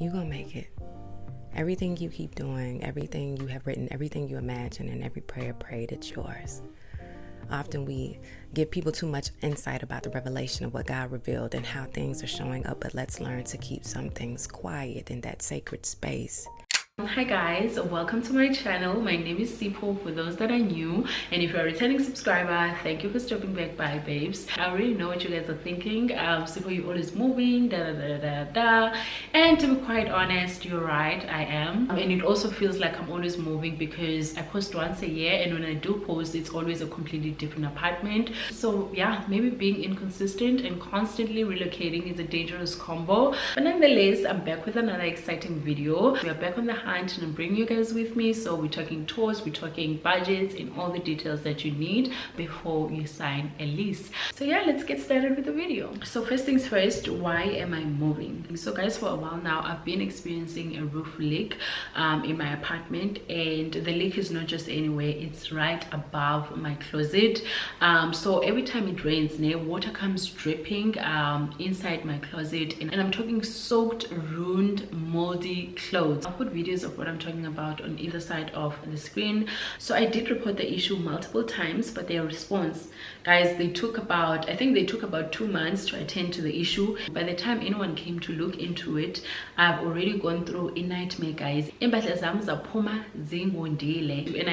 You're gonna make it. Everything you keep doing, everything you have written, everything you imagine, and every prayer prayed, it's yours. Often we give people too much insight about the revelation of what God revealed and how things are showing up, but let's learn to keep some things quiet in that sacred space. Hi guys, welcome to my channel. My name is Sipho for those that are new, and if you're a returning subscriber, thank you for stopping back by, babes. I already know what you guys are thinking. Sipho, you're always moving, da da da da da. And to be quite honest, you're right, I am. And it also feels like I'm always moving because I post once a year, and when I do post, it's always a completely different apartment. So yeah, maybe being inconsistent and constantly relocating is a dangerous combo. But nonetheless, I'm back with another exciting video. We are back on the hunt and I'm bringing you guys with me. So we're talking tours, we're talking budgets, and all the details that you need before you sign a lease. So yeah, let's get started with the video. So first things first, why am I moving? So guys, for a while now I've been experiencing a roof leak in my apartment, and the leak is not just anywhere, it's right above my closet. So every time it rains, water comes dripping inside my closet, and I'm talking soaked, ruined, moldy clothes. I'll put videos of what I'm talking about on either side of the screen. So I did report the issue multiple times, but their response, guys, I think they took about 2 months to attend to the issue. By the time anyone came to look into it, I've already gone through a nightmare, guys. And I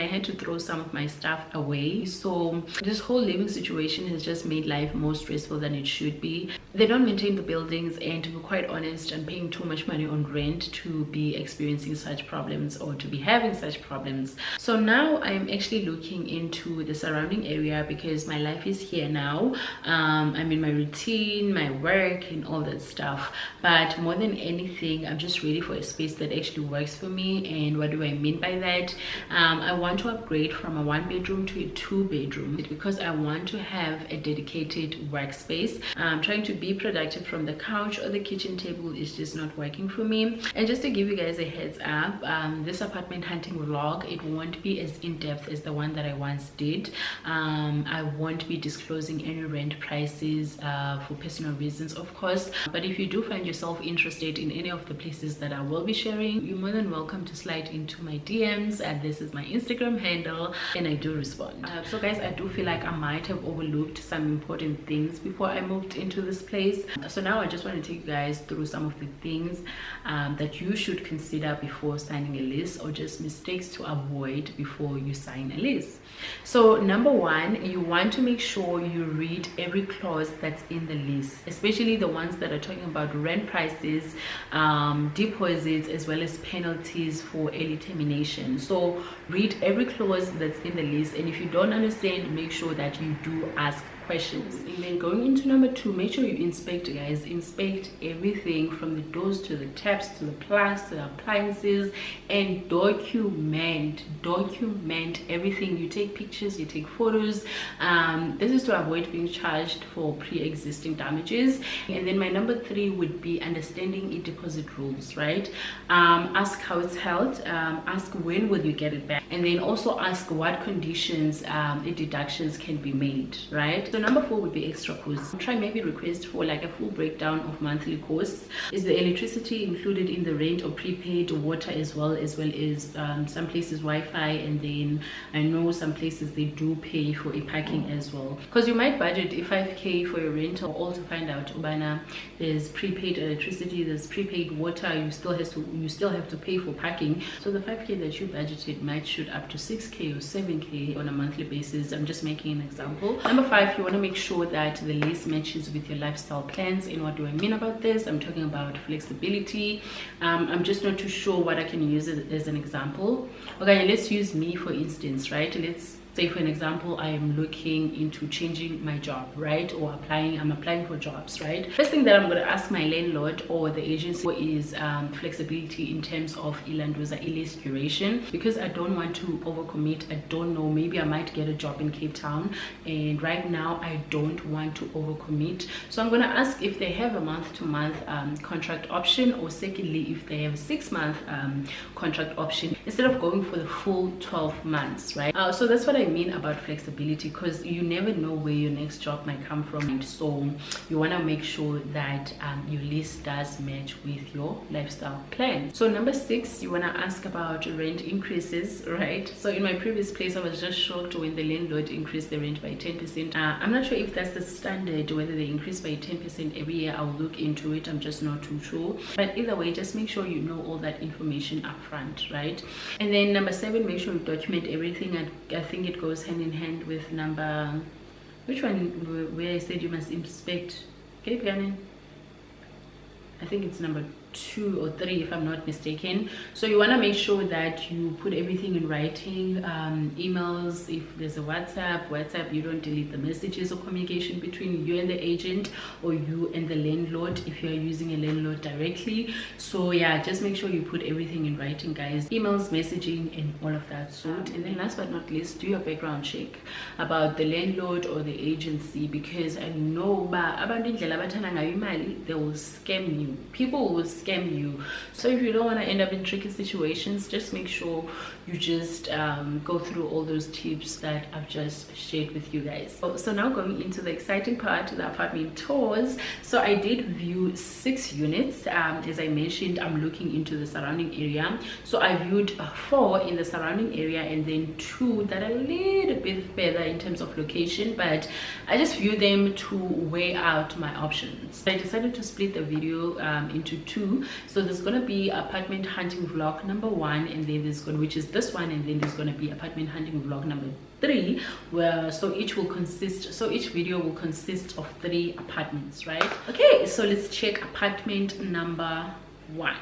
had to throw some of my stuff away. So this whole living situation has just made life more stressful than it should be. They don't maintain the buildings, and to be quite honest, I'm paying too much money on rent to be experiencing such problems or to be having such problems. So now I'm actually looking into the surrounding area because my life is here now. I'm in my routine, my work, and all that stuff. But more than anything, I'm just ready for a space that actually works for me. And what do I mean by that? I want to upgrade from a 1-bedroom to a 2-bedroom because I want to have a dedicated workspace. Trying to be productive from the couch or the kitchen table is just not working for me. And just to give you guys a heads up, this apartment hunting vlog, it won't be as in-depth as the one that I once did. I won't be disclosing any rent prices for personal reasons, of course. But if you do find yourself interested in any of the places that I will be sharing, you're more than welcome to slide into my DMs, and this is my Instagram handle, and I do respond. So guys, I do feel like I might have overlooked some important things before I moved into this place. So now I just want to take you guys through some of the things that you should consider before signing a lease, or just mistakes to avoid before you sign a lease. So number one, you want to make sure you read every clause that's in the lease, especially the ones that are talking about rent prices, deposits, as well as penalties for early termination. So read every clause that's in the lease, and if you don't understand, make sure that you do ask questions. And then going into number two, make sure you inspect, guys. Inspect everything from the doors to the taps to the plugs to the appliances, and document everything. You take pictures, you take photos. This is to avoid being charged for pre-existing damages. And then my number three would be understanding e-deposit rules, right? Ask how it's held, ask when will you get it back, and then also ask what conditions deductions can be made, right? So number four would be extra costs. Try maybe request for like a full breakdown of monthly costs. Is the electricity included in the rent, or prepaid, or water as well as some places Wi-Fi, and then I know some places they do pay for a parking as well, because you might budget a 5k for your rental, all to find out ubana there's prepaid electricity, there's prepaid water, you still have to pay for parking. So the 5k that you budgeted might shoot up to 6k or 7k on a monthly basis. I'm just making an example. Number five, you want to make sure that the lease matches with your lifestyle plans. And what do I mean about this? I'm talking about flexibility. I'm just not too sure what I can use as an example. Okay, let's use me for instance, right? Let's say for an example, I am looking into changing my job, right? Or I'm applying for jobs, right? First thing that I'm going to ask my landlord or the agency is flexibility in terms of ilanduza lease duration, because I don't want to overcommit. I don't know, maybe I might get a job in Cape Town, and right now I don't want to overcommit. So I'm going to ask if they have a month-to-month contract option, or secondly, if they have a 6-month contract option instead of going for the full 12 months, right? So that's what I I mean about flexibility, because you never know where your next job might come from, and so you want to make sure that your list does match with your lifestyle plan. So number 6, you want to ask about rent increases, right? So in my previous place, I was just shocked when the landlord increased the rent by 10%. I'm not sure if that's the standard, whether they increase by 10% every year. I'll look into it, I'm just not too sure. But either way, just make sure you know all that information up front, right? And then number 7, make sure you document everything. I think it goes hand in hand with number, which one, where I said you must inspect. Okay, Pianin? I think it's number 2 or 3 if I'm not mistaken. So you want to make sure that you put everything in writing. Emails, if there's a WhatsApp, you don't delete the messages or communication between you and the agent, or you and the landlord if you're using a landlord directly. So yeah, just make sure you put everything in writing, guys. Emails, messaging, and all of that sort. And then last but not least, do your background check about the landlord or the agency, because I know they will scam you. People will scam you. So if you don't want to end up in tricky situations, just make sure you just go through all those tips that I've just shared with you guys. So now going into the exciting part, the apartment tours. So I did view 6 units. As I mentioned, I'm looking into the surrounding area. So I viewed 4 in the surrounding area, and then 2 that are a little bit further in terms of location, but I just viewed them to weigh out my options. I decided to split the video into 2. So there's gonna be apartment hunting vlog number 1, and then there's gonna, which is this one, and then there's gonna be apartment hunting vlog number 3, where each video will consist of 3 apartments, right? Okay, so let's check apartment number 1.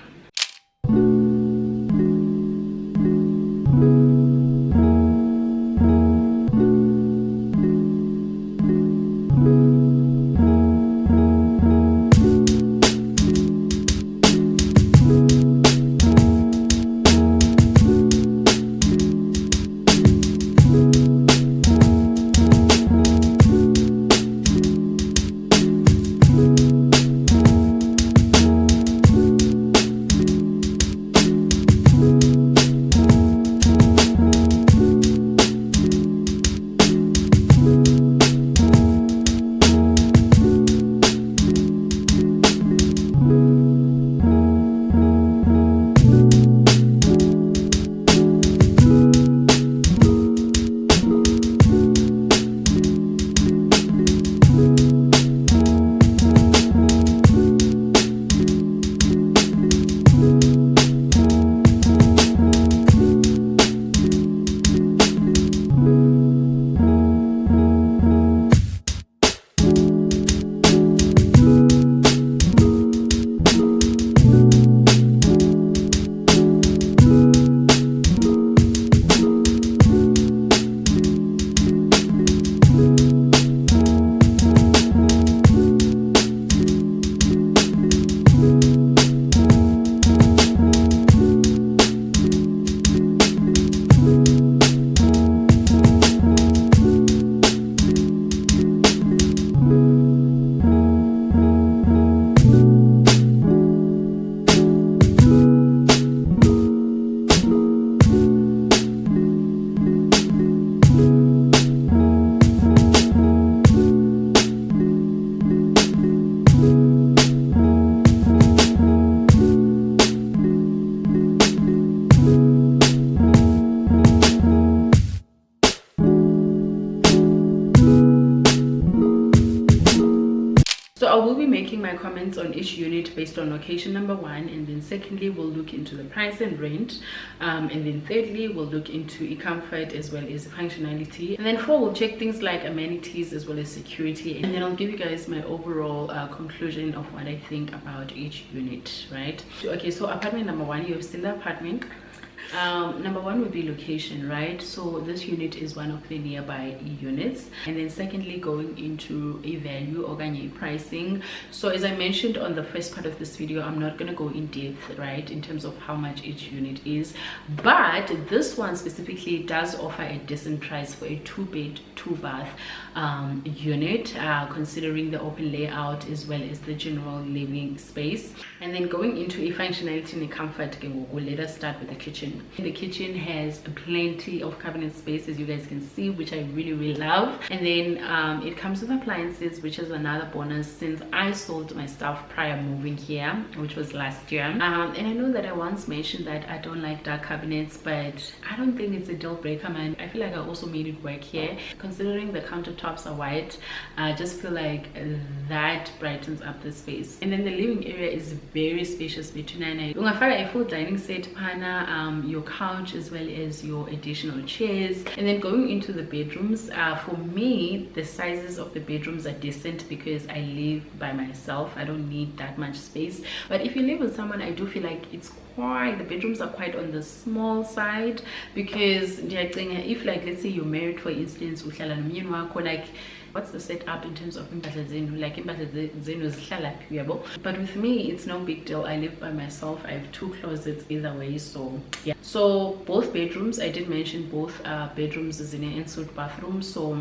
I will be making my comments on each unit based on location, number 1, and then secondly we'll look into the price and rent, and then thirdly we'll look into e-comfort as well as functionality, and then 4 we'll check things like amenities as well as security, and then I'll give you guys my overall conclusion of what I think about each unit, right? Okay, so apartment number 1, you have seen the apartment. Number 1 would be location, right? So this unit is one of the nearby units. And then secondly, going into a value or pricing. So as I mentioned on the first part of this video, I'm not going to go in depth, right, in terms of how much each unit is, but this one specifically does offer a decent price for a 2-bed 2-bath unit, considering the open layout as well as the general living space. And then going into a functionality and a comfort, let us start with the kitchen. kitchen. The kitchen has plenty of cabinet space, as you guys can see, which I really love. And then it comes with appliances, which is another bonus since I sold my stuff prior moving here, which was last year. And I know that I once mentioned that I don't like dark cabinets, but I don't think it's a deal breaker, man. I feel like I also made it work here, considering the countertops are white. I just feel like that brightens up the space. And then the living area is very spacious between a full dining set, pana, your couch, as well as your additional chairs. And then going into the bedrooms, for me the sizes of the bedrooms are decent because I live by myself. I don't need that much space, but if you live with someone, I do feel like it's quite, the bedrooms are quite on the small side, because if, like, let's say you're married, for instance, like, what's the setup in terms of impahla zenu, like impahla zenu zihlala phi yabo. But with me it's no big deal. I live by myself. I have 2 closets either way, so yeah. So both bedrooms, I did mention both bedrooms is in an ensuite bathroom, so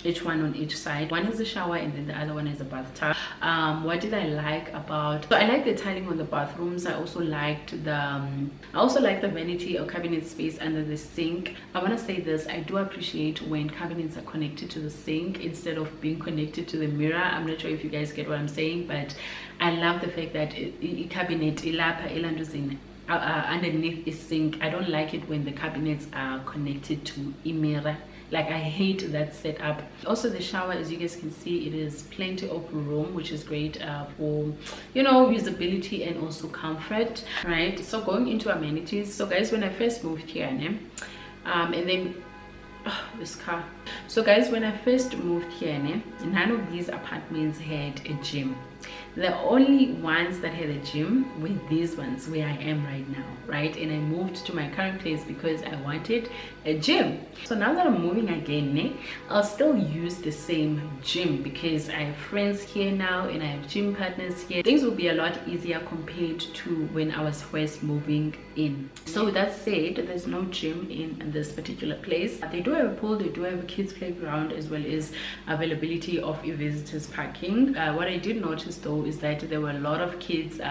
each one on each side. One has a shower and then the other one is a bathtub. What did I like about, so I like the tiling on the bathrooms. I also liked the vanity or cabinet space under the sink. I want to say this, I do appreciate when cabinets are connected to the sink instead of being connected to the mirror. I'm not sure if you guys get what I'm saying, but I love the fact that cabinet underneath a sink. I don't like it when the cabinets are connected to a mirror. Like, I hate that setup. Also the shower, as you guys can see, it is plenty of room, which is great for, you know, usability and also comfort, right? So going into amenities, so guys, when I first moved here, and then this car, so guys, when I first moved here, none of these apartments had a gym. The only ones that had a gym were these ones where I am right now, right? And I moved to my current place because I wanted a gym. So now that I'm moving again, I'll still use the same gym because I have friends here now and I have gym partners here. Things will be a lot easier compared to when I was first moving in. So with that said, there's no gym in this particular place. They do have a pool, they do have a kids playground, as well as availability of a visitors parking. What I did notice though is that there were a lot of kids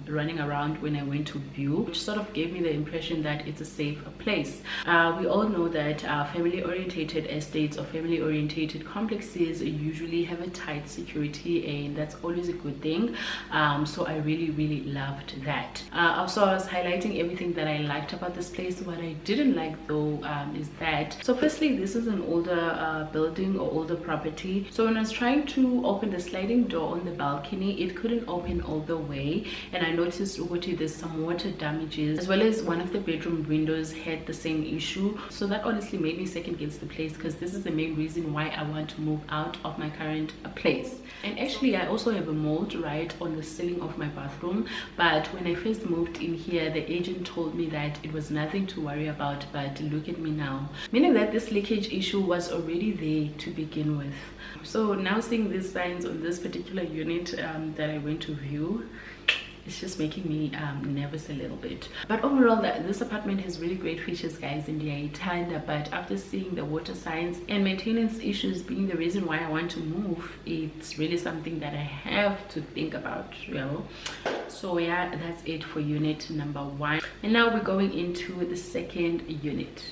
running around when I went to view, which sort of gave me the impression that it's a safe place. We all know that family orientated estates or family orientated complexes usually have a tight security, and that's always a good thing. So I really loved that. Also, I was highlighting everything that I liked about this place. What I didn't like though is that, so firstly, this is an older building or older property. So when I was trying to open the sliding door on the balcony, it couldn't open all the way, and I noticed there's some water damages, as well as one of the bedroom windows had the same issue. So that honestly made me second guess the place, because this is the main reason why I want to move out of my current place. And actually I also have a mold right on the ceiling of my bathroom, but when I first moved in here, the agent told me that it was nothing to worry about. But look at me now, meaning that this leakage issue was already there to begin with. So now seeing these signs on this particular unit that I went to view, it's just making me nervous a little bit. But overall, this apartment has really great features, guys, and yeah, tender. But after seeing the water signs and maintenance issues being the reason why I want to move, it's really something that I have to think about, you know. So yeah, that's it for unit number 1, and now we're going into the second unit.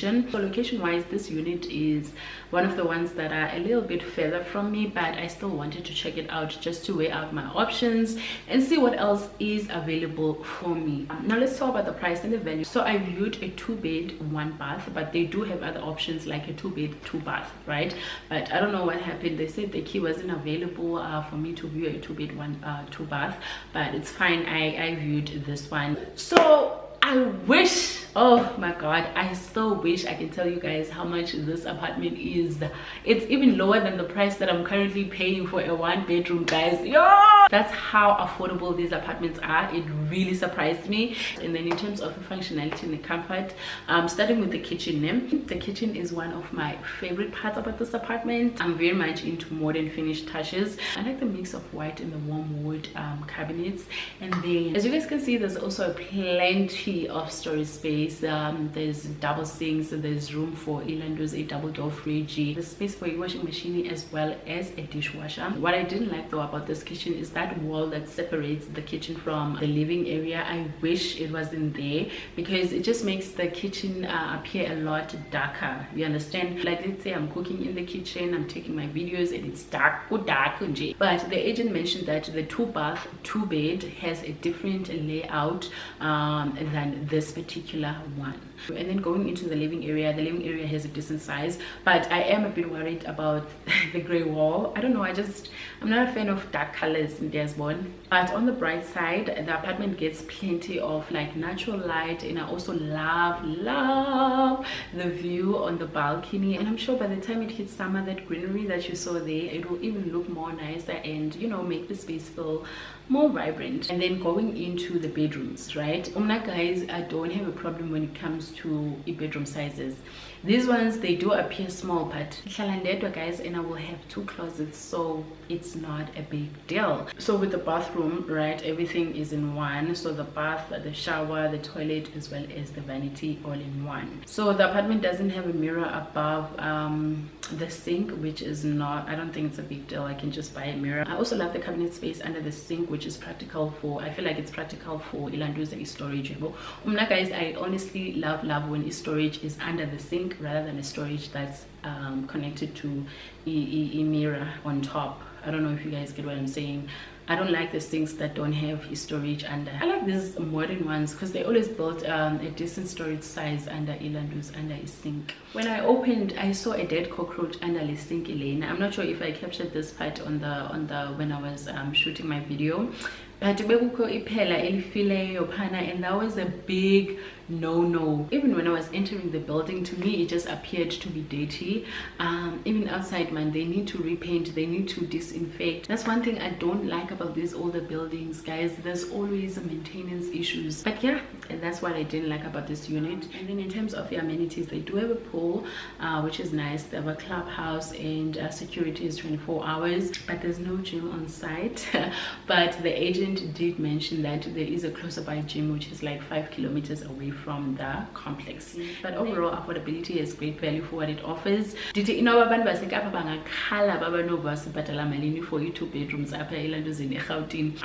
location. So location wise, this unit is one of the ones that are a little bit further from me, but I still wanted to check it out just to weigh out my options and see what else is available for me. Now let's talk about the price and the value. So I viewed a 2-bed 1-bath, but they do have other options like a 2-bed 2-bath, right? But I don't know what happened. They said the key wasn't available for me to view a 2-bed 2-bath, but it's fine. I viewed this one. So I wish, oh my god, I so wish I can tell you guys how much this apartment is. It's even lower than the price that I'm currently paying for a 1-bedroom, guys. Yo, that's how affordable these apartments are. It really surprised me. And then in terms of the functionality and the comfort, starting with the kitchen. The kitchen is one of my favorite parts about this apartment. I'm very much into modern finished touches. I like the mix of white and the warm wood cabinets. And then as you guys can see, there's also plenty of storage space. There's double sinks, there's room for Ilando's a double door fridge, there's space for a washing machine as well as a dishwasher. What I didn't like though about this kitchen is that wall that separates the kitchen from the living area. I wish it wasn't there because it just makes the kitchen appear a lot darker. You understand? Like, let's say I'm cooking in the kitchen, I'm taking my videos and it's dark, but the agent mentioned that the 2-bath 2-bed has a different layout than this particular one. And then going into the living area has a decent size, but I am a bit worried about the gray wall. I don't know, I'm not a fan of dark colors in Desbon. But on the bright side, the apartment gets plenty of like natural light, and I also love the view on the balcony. And I'm sure by the time it hits summer, that greenery that you saw there, it will even look more nicer and, you know, make the space feel more vibrant. And then going into the bedrooms, right? Guys, I don't have a problem when it comes to bedroom sizes. These ones, they do appear small, but guys, and I will have 2 closets, so it's not a big deal. So with the bathroom, right, everything is in one. So the bath, the shower, the toilet, as well as the vanity, all in one. So the apartment doesn't have a mirror above the sink, which is not, I don't think it's a big deal. I can just buy a mirror. I also love the cabinet space under the sink, which is practical for, I feel like it's practical for Ilandu's storage. Guys, I honestly love when storage is under the sink rather than a storage that's connected to a mirror on top. I don't know if you guys get what I'm saying. I don't like the sinks that don't have storage under. I like these modern ones because they always built a decent storage size under Ilandu's under a sink. When I opened, I saw a dead cockroach under the sink lane. I'm not sure if I captured this part on the when I was shooting my video. But and that was a big no. Even when I was entering the building, to me it just appeared to be dirty. Even outside, man, they need to repaint, they need to disinfect. That's one thing I don't like about these older buildings, guys. There's always maintenance issues. But yeah, and that's what I didn't like about this unit. And then in terms of the amenities, they do have a pool, which is nice. They have a clubhouse, and security is 24 hours, but there's no gym on site. But the agent did mention that there is a closer by gym, which is like 5 kilometers away from the complex. But overall, affordability is great value for what it offers. For you 2 bedrooms I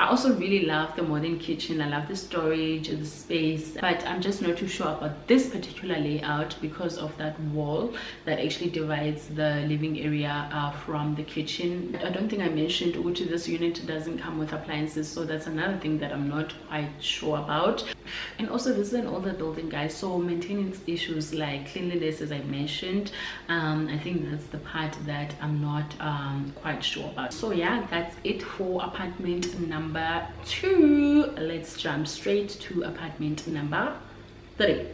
also really love the modern kitchen. I love the storage and the space, but I'm just not too sure about this particular layout because of that wall that actually divides the living area from the kitchen. I don't think I mentioned which this unit doesn't come with appliances, so that's another thing that I'm not quite sure about. And also, this is an older building, guys, so maintenance issues like cleanliness, as I mentioned, I think that's the part that I'm not quite sure about. So yeah, that's it for apartment number 2. Let's jump straight to apartment number 3.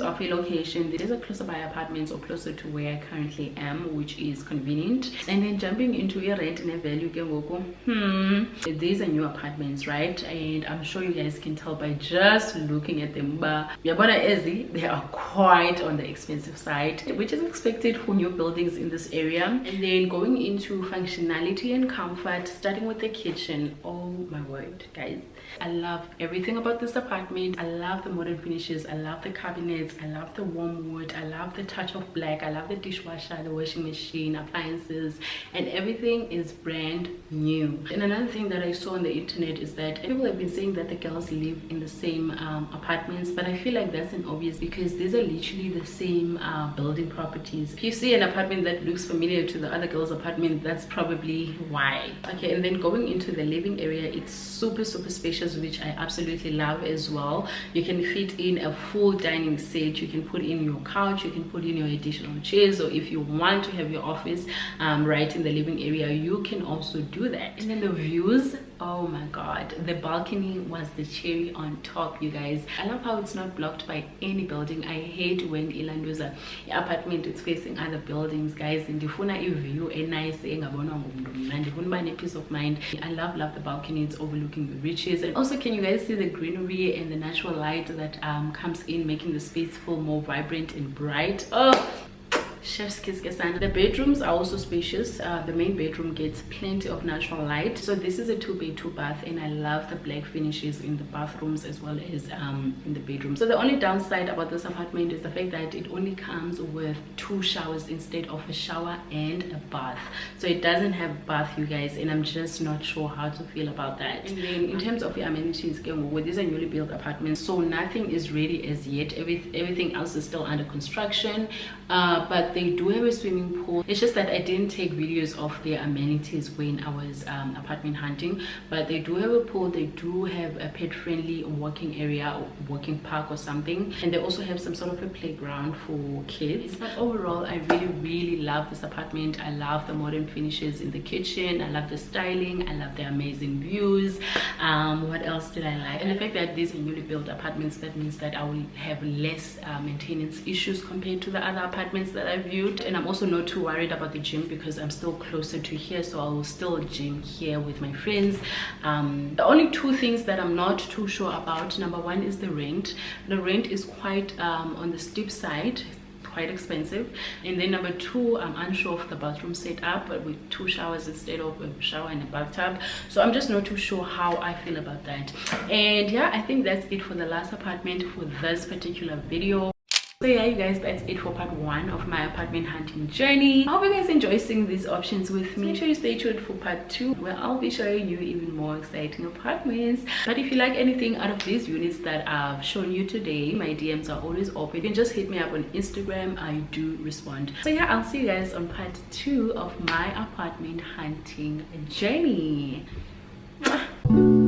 of relocation, there's a closer by apartments or closer to where I currently am, which is convenient. And then jumping into a rent and a value, these are new apartments, right? And I'm sure you guys can tell by just looking at them, but they are quite on the expensive side, which is expected for new buildings in this area. And then going into functionality and comfort, starting with the kitchen. Oh my word, guys, I love everything about this apartment. I love the modern finishes, I love the cabinets, I love the warm wood, I love the touch of black, I love the dishwasher, the washing machine, appliances, and everything is brand new. And another thing that I saw on the internet is that people have been saying that the girls live in the same apartments, but I feel like that's an obvious, because these are literally the same building properties. If you see an apartment that looks familiar to the other girls' apartment, that's probably why. Okay, and then going into the living area, it's super spacious, which I absolutely love as well. You can fit in a full dining set, you can put in your couch, you can put in your additional chairs, or if you want to have your office right in the living area, you can also do that. And then the views, oh my god, the balcony was the cherry on top, you guys. I love how it's not blocked by any building. I hate when Ilanduza apartment is facing other buildings, guys. And ndifuna a view a nice engabonwa ngumuntu, and ndifuna a peace of mind. I love the balcony. It's overlooking the riches. And also, can you guys see the greenery and the natural light that comes in, making the space feel more vibrant and bright? Oh, chef's kiss. The bedrooms are also spacious. The main bedroom gets plenty of natural light. So this is a 2-bed 2-bath, and I love the black finishes in the bathrooms as well as in the bedroom. So the only downside about this apartment is the fact that it only comes with 2 showers instead of a shower and a bath. So it doesn't have bath, you guys, and I'm just not sure how to feel about that. And then in terms of the amenities, these are newly built apartments, so nothing is ready as yet. Everything else is still under construction, but they do have a swimming pool. It's just that I didn't take videos of their amenities when I was apartment hunting, but they do have a pool, they do have a pet-friendly walking area or walking park or something, and they also have some sort of a playground for kids. But overall, I really love this apartment. I love the modern finishes in the kitchen, I love the styling, I love the amazing views. What else did I like? And the fact that these are newly built apartments, that means that I will have less maintenance issues compared to the other apartments that I've viewed. And I'm also not too worried about the gym because I'm still closer to here, so I will still gym here with my friends. The only 2 things that I'm not too sure about, number 1 is the rent. The rent is quite on the steep side, quite expensive. And then number 2, I'm unsure of the bathroom setup, but with 2 showers instead of a shower and a bathtub. So I'm just not too sure how I feel about that. And yeah, I think that's it for the last apartment for this particular video. So yeah, you guys, that's it for part 1 of my apartment hunting journey. I hope you guys enjoy seeing these options with me. Make sure you stay tuned for part 2, where I'll be showing you even more exciting apartments. But if you like anything out of these units that I've shown you today, my DMs are always open. You can just hit me up on Instagram, I do respond. So yeah, I'll see you guys on part 2 of my apartment hunting journey. Mwah.